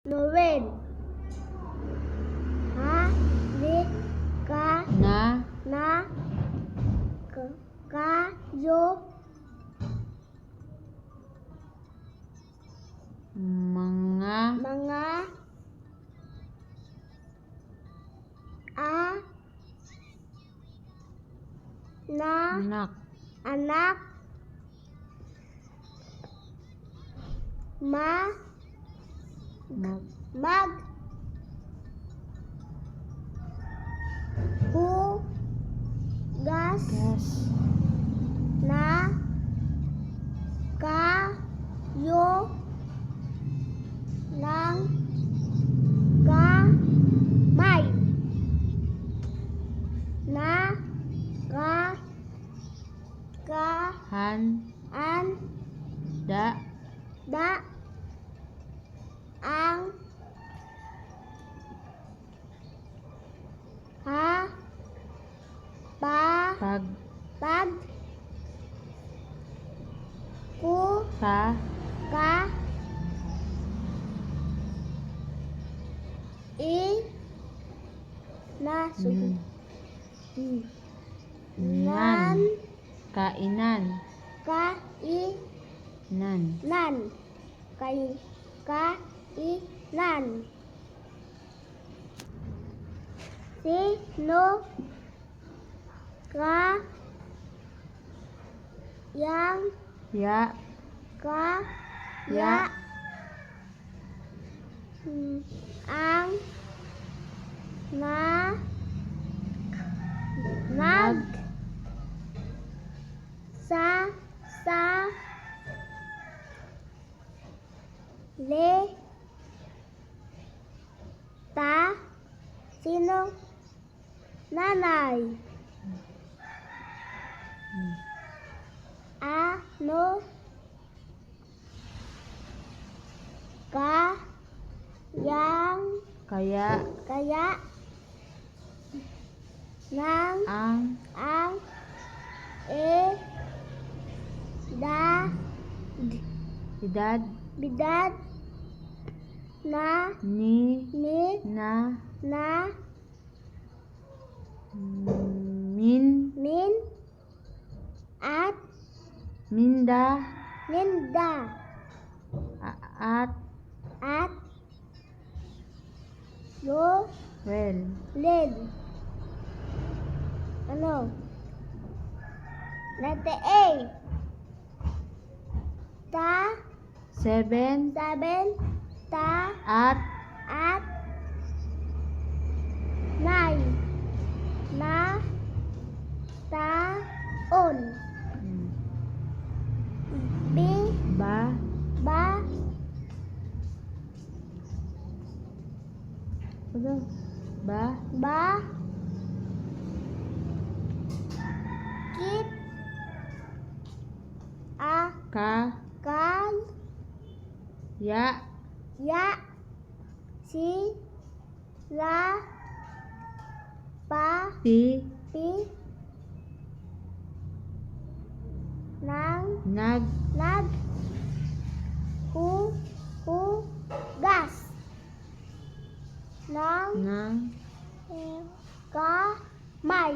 Noel. Ha, li, ka, na, kayo, mga, anak, mag, hugas, na, kayo, ng, kamay, na, handa, ang, pag, ka, kainan, sino, yang, kaya, ang, nag, sa, le, ta, sino, nanay, ano, kaya, ng, ang, edad, na, min, at, minda, at, led, ano, letter A, seven, at, nine, taon, kit, ya, sila, pi, nag, hugas, ng, kamay.